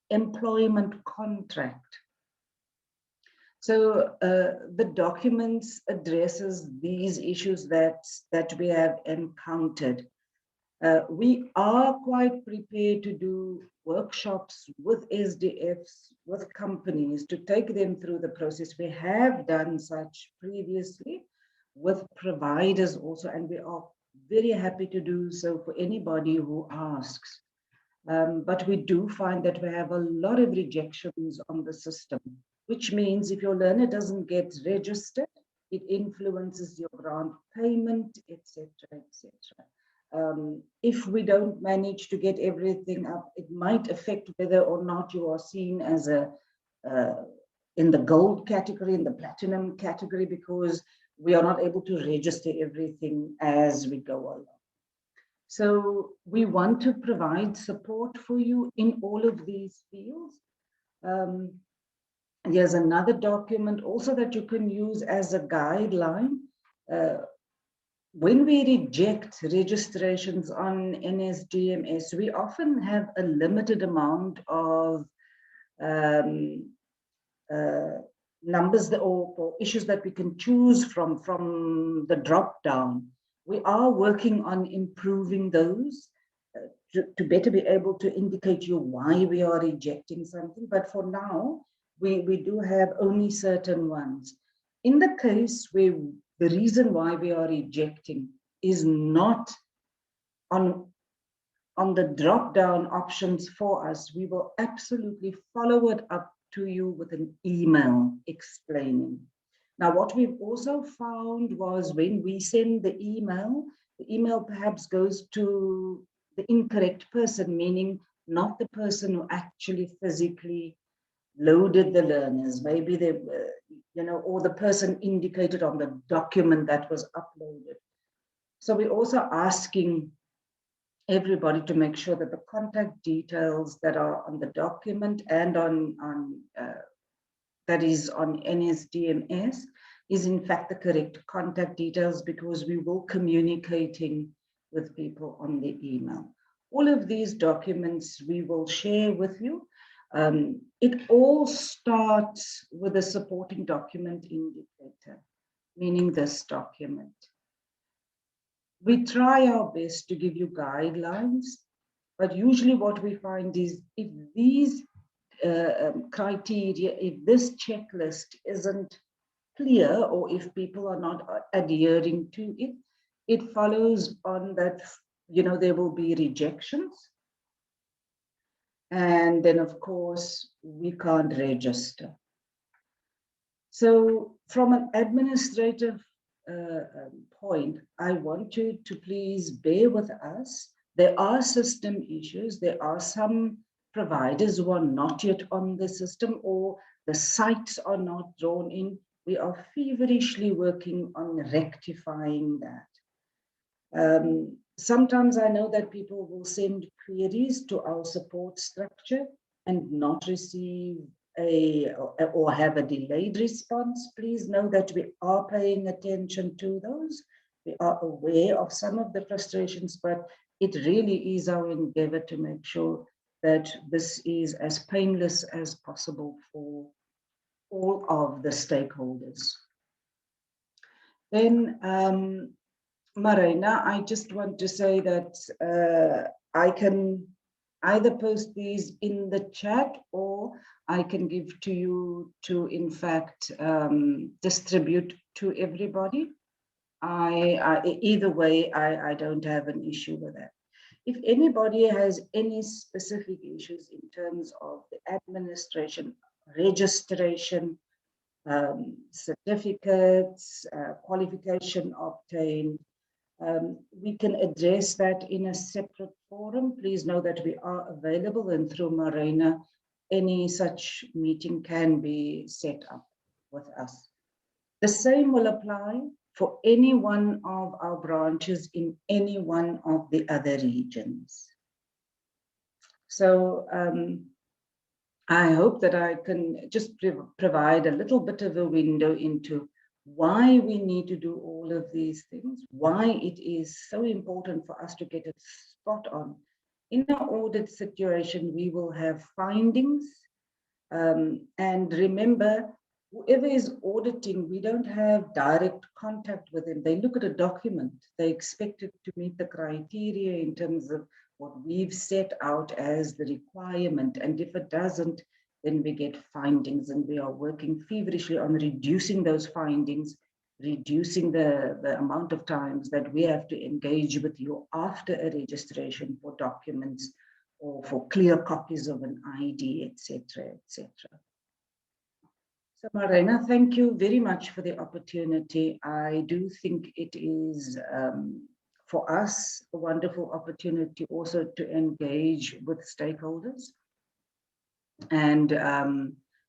employment contract. So the documents addresses these issues that we have encountered. We are quite prepared to do workshops with SDFs, with companies, to take them through the process. We have done such previously with providers also, and we are very happy to do so for anybody who asks. But we do find that we have a lot of rejections on the system, which means if your learner doesn't get registered, it influences your grant payment, etc., etc. If we don't manage to get everything up, it might affect whether or not you are seen as in the gold category, in the platinum category, because we are not able to register everything as we go along. So we want to provide support for you in all of these fields. There's another document also that you can use as a guideline. When we reject registrations on NSDMS, we often have a limited amount of numbers or issues that we can choose from the drop down. We are working on improving those to better be able to indicate you why we are rejecting something. But for now, we do have only certain ones. In the case where the reason why we are rejecting is not on the drop-down options for us, we will absolutely follow it up to you with an email explaining. Now, what we've also found was when we send the email perhaps goes to the incorrect person, meaning not the person who actually physically loaded the learners. Maybe they were, or the person indicated on the document that was uploaded. So we're also asking everybody to make sure that the contact details that are on the document and that is on NSDMS is in fact the correct contact details, because we will communicating with people on the email. All of these documents we will share with you. It all starts with a supporting document indicator, meaning this document. We try our best to give you guidelines, but usually what we find is if these criteria, if this checklist isn't clear, or if people are not adhering to it, it follows on that, there will be rejections. And then, of course, we can't register. So from an administrative point, I want you to please bear with us. There are system issues. There are some providers who are not yet on the system, or the sites are not drawn in. We are feverishly working on rectifying that. Sometimes I know that people will send queries to our support structure and not receive or have a delayed response. Please know that we are paying attention to those. We are aware of some of the frustrations, but it really is our endeavor to make sure that this is as painless as possible for all of the stakeholders. Then, Maryna, I just want to say that I can either post these in the chat, or I can give to you to, in fact, distribute to everybody. Either way, I don't have an issue with that. If anybody has any specific issues in terms of the administration, registration, certificates, qualification obtained, we can address that in a separate forum. Please know that we are available, and through Maryna, any such meeting can be set up. with us. The same will apply for any one of our branches in any one of the other regions. So I hope that I can just provide a little bit of a window into why we need to do all of these things, why it is so important for us to get it spot on. In an audit situation, we will have findings, and remember, whoever is auditing, we don't have direct contact with them. They look at a document, they expect it to meet the criteria in terms of what we've set out as the requirement. And if it doesn't, then we get findings, and we are working feverishly on reducing those findings, reducing the amount of times that we have to engage with you after a registration for documents or for clear copies of an ID, etc., etc. So Maryna, thank you very much for the opportunity. I do think it is, for us, a wonderful opportunity also to engage with stakeholders. And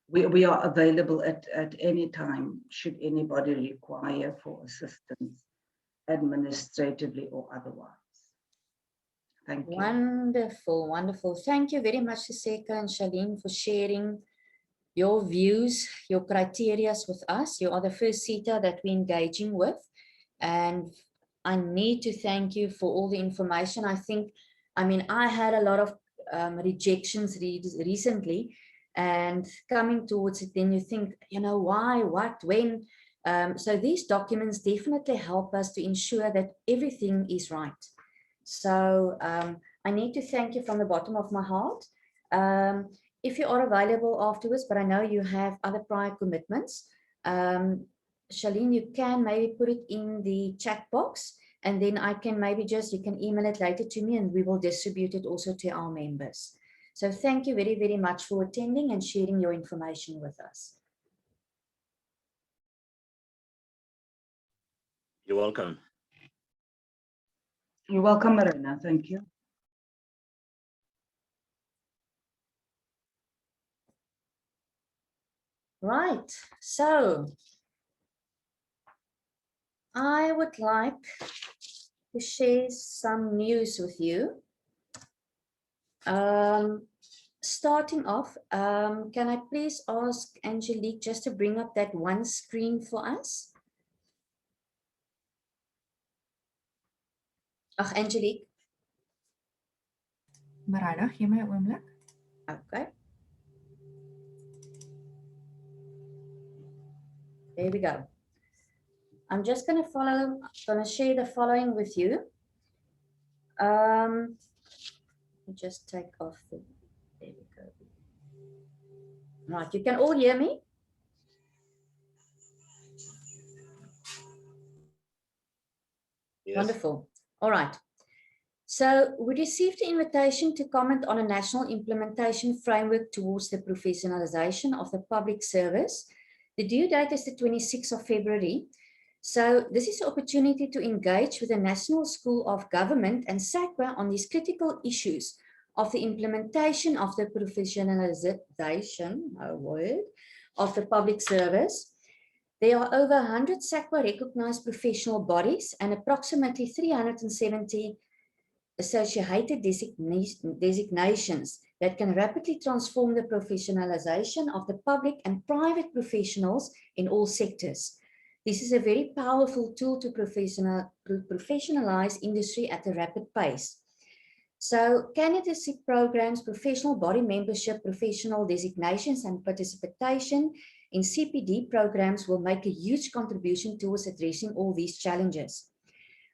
we are available at any time, should anybody require for assistance, administratively or otherwise. Thank you. Wonderful, wonderful. Thank you very much, Siseko and Charlene, for sharing your views, your criteria with us. You are the first SETA that we're engaging with. And I need to thank you for all the information. I mean, I had a lot of rejections recently, and coming towards it, then you think, you know, why, what, when? So these documents definitely help us to ensure that everything is right. So I need to thank you from the bottom of my heart. If you are available afterwards, but I know you have other prior commitments, Charlene, you can maybe put it in the chat box, and then I can maybe just, you can email it later to me, and we will distribute it also to our members. So thank you very, very much for attending and sharing your information with us. You're welcome. You're welcome, Maryna. Thank you. Right, so I would like to share some news with you. Starting off, can I please ask Angelique just to bring up that one screen for us? Ag, Angelique. Maryna, gee my 'n oomblik. Okay. There we go. I'm just going to share the following with you. Just take off the, there we go. Right, you can all hear me? Yes. Wonderful. All right. So we received the invitation to comment on a national implementation framework towards the professionalization of the public service. The due date is the 26th of February. So this is an opportunity to engage with the National School of Government and SAQA on these critical issues of the implementation of the professionalization, of the public service. There are over 100 SAQA recognized professional bodies and approximately 370 associated designations that can rapidly transform the professionalization of the public and private professionals in all sectors. This is a very powerful tool to professionalize industry at a rapid pace. So candidacy programs, professional body membership, professional designations, and participation in CPD programs will make a huge contribution towards addressing all these challenges.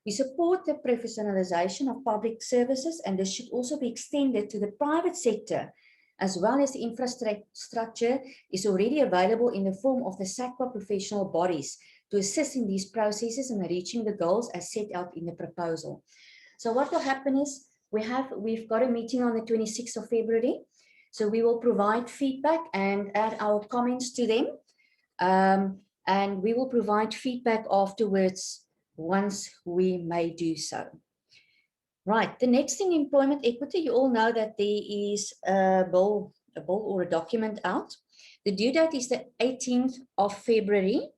We support the professionalization of public services, and this should also be extended to the private sector, as well as the infrastructure is already available in the form of the SAQA professional bodies to assist in these processes and reaching the goals as set out in the proposal. So what will happen is we've got a meeting on the 26th of February. So we will provide feedback and add our comments to them. And we will provide feedback afterwards once we may do so. Right, the next thing, employment equity. You all know that there is a bill or a document out. The due date is the 18th of February.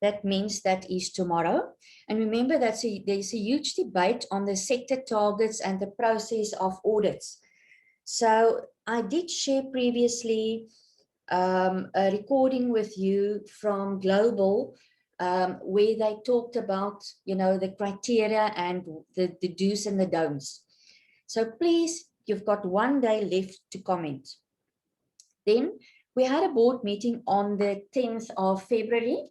That means that is tomorrow. And remember that there's a huge debate on the sector targets and the process of audits. So I did share previously a recording with you from Global, where they talked about, the criteria and the do's and the don'ts. So please, you've got 1 day left to comment. Then we had a board meeting on the 10th of February.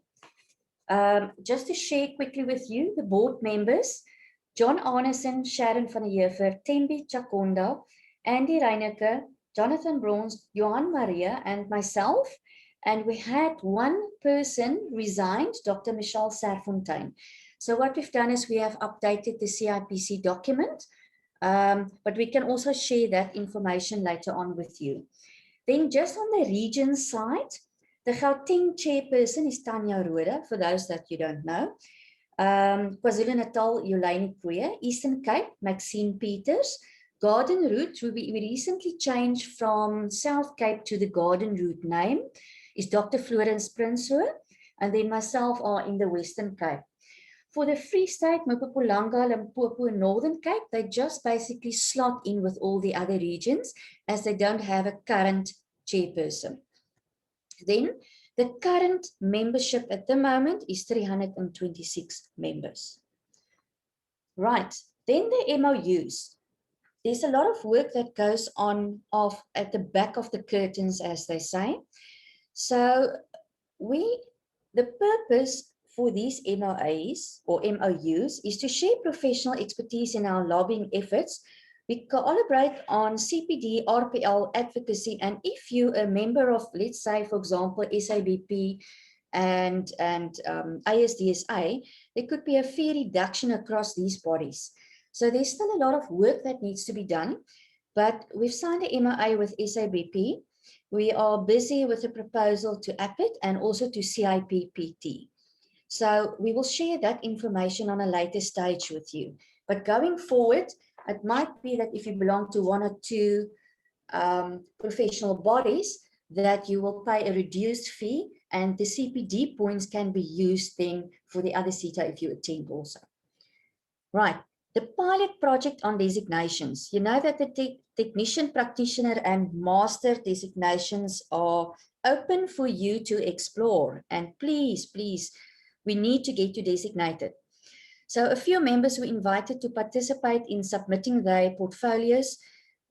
Just to share quickly with you, the board members, John Arneson, Sharon van der Heever, Tembi Chakonda, Andy Reineke, Jonathan Brons, Johan Maria, and myself. And we had one person resigned, Dr. Michelle Serfontein. So what we've done is we have updated the CIPC document, but we can also share that information later on with you. Then just on the region side, the Gauteng chairperson is Tanya Rode, for those that you don't know. KwaZulu-Natal, Yolani Kruger. Eastern Cape, Maxine Peters. Garden Route, we recently changed from South Cape to the Garden Route name, is Dr. Florence Prinsloo, and then myself are in the Western Cape. For the Free State, Mpumalanga, Limpopo, and Northern Cape, they just basically slot in with all the other regions as they don't have a current chairperson. Then the current membership at the moment is 326 members. Right, then the MOUs. There's a lot of work that goes on at the back of the curtains, as they say. So the purpose for these MOAs or MOUs is to share professional expertise in our lobbying efforts. We collaborate on CPD, RPL, advocacy, and if you're a member of, let's say, for example, SABP and ASDSA, there could be a fee reduction across these bodies. So there's still a lot of work that needs to be done, but we've signed a MOA with SABP. We are busy with a proposal to APIT and also to CIPPT. So we will share that information on a later stage with you. But going forward, it might be that if you belong to one or two professional bodies, that you will pay a reduced fee, and the CPD points can be used then for the other CETA if you attend also. Right, the pilot project on designations. You know that the technician, practitioner, and master designations are open for you to explore. And please, please, we need to get you designated. So a few members were invited to participate in submitting their portfolios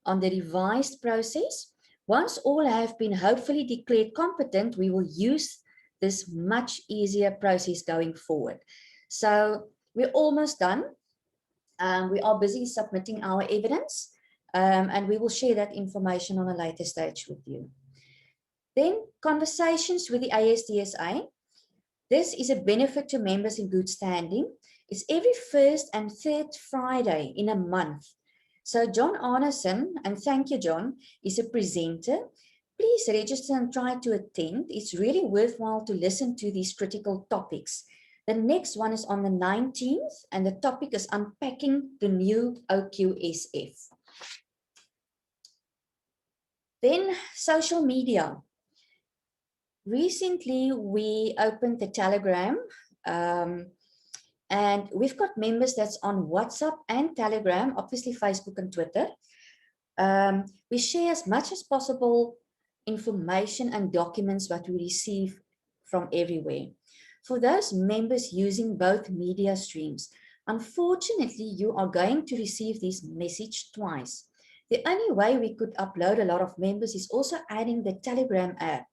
on the revised process. Once all have been hopefully declared competent, we will use this much easier process going forward. So we're almost done. We are busy submitting our evidence, and we will share that information on a later stage with you. Then conversations with the ASDSA. This is a benefit to members in good standing. It's every first and third Friday in a month. So John Arneson, and thank you, John, is a presenter. Please register and try to attend. It's really worthwhile to listen to these critical topics. The next one is on the 19th, and the topic is unpacking the new OQSF. Then social media. Recently, we opened the Telegram, and we've got members that's on WhatsApp and Telegram, obviously Facebook and Twitter. We share as much as possible information and documents that we receive from everywhere. For those members using both media streams, unfortunately, you are going to receive this message twice. The only way we could upload a lot of members is also adding the Telegram app.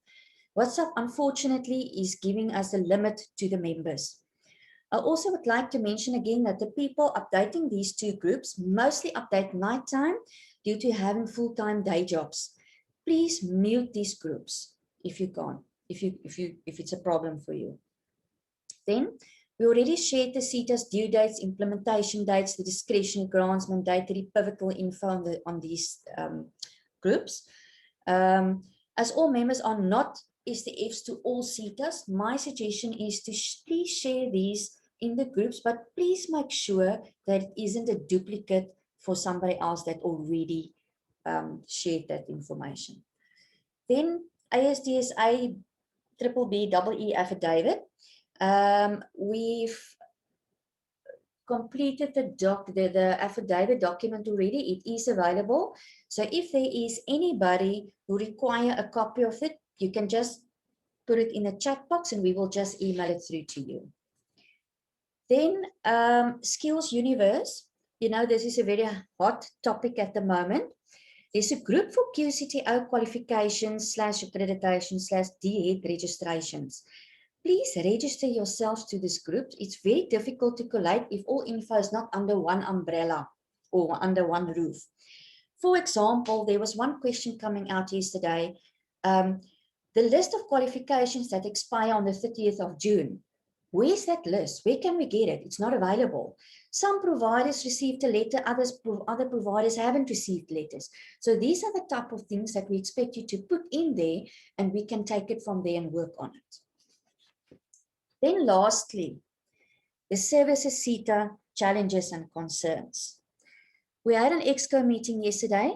WhatsApp, unfortunately, is giving us a limit to the members. I also would like to mention again that the people updating these two groups mostly update nighttime due to having full-time day jobs. Please mute these groups if you can't, if it's a problem for you. Then we already shared the CETA's due dates, implementation dates, the discretionary grants, mandatory pivotal info on these groups. As all members are not SDFs to all CETAs, my suggestion is to please share these in the groups, but please make sure that it isn't a duplicate for somebody else that already shared that information. Then ASDSA BBBEE affidavit. We've completed the affidavit document already. It is available. So if there is anybody who require a copy of it, you can just put it in the chat box and we will just email it through to you. Then Skills Universe. You know, this is a very hot topic at the moment. There's a group for QCTO qualifications / accreditation / DHET registrations. Please register yourselves to this group. It's very difficult to collate if all info is not under one umbrella or under one roof. For example, there was one question coming out yesterday. The list of qualifications that expire on the 30th of June. Where's that list? Where can we get it? It's not available. Some providers received a letter, other providers haven't received letters. So these are the type of things that we expect you to put in there and we can take it from there and work on it. Then lastly, the services SETA challenges and concerns. We had an EXCO meeting yesterday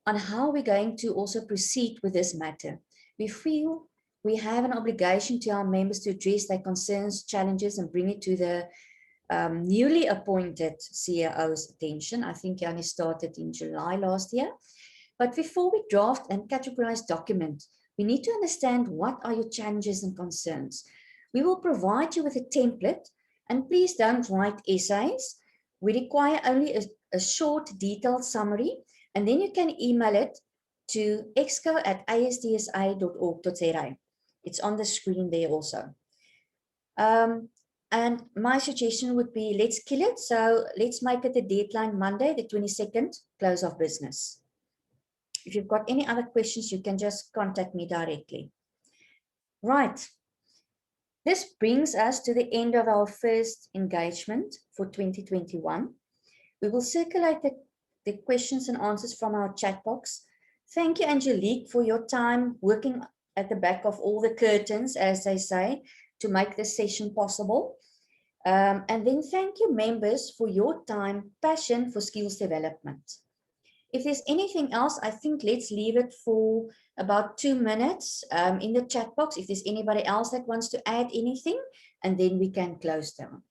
on how we're going to also proceed with this matter. We feel we have an obligation to our members to address their concerns, challenges, and bring it to the newly appointed CEO's attention. I think he only started in July last year. But before we draft and categorize document, we need to understand what are your challenges and concerns. We will provide you with a template, and please don't write essays. We require only a short, detailed summary, and then you can email it to exco@asdsa.org.za. It's on the screen there also. And my suggestion would be, let's kill it. So let's make it the deadline Monday, the 22nd, close of business. If you've got any other questions, you can just contact me directly. Right. This brings us to the end of our first engagement for 2021. We will circulate the questions and answers from our chat box. Thank you, Angelique, for your time working at the back of all the curtains, as they say, to make this session possible. And then thank you, members, for your time, passion for skills development. If there's anything else, I think let's leave it for about 2 minutes in the chat box, if there's anybody else that wants to add anything, and then we can close down.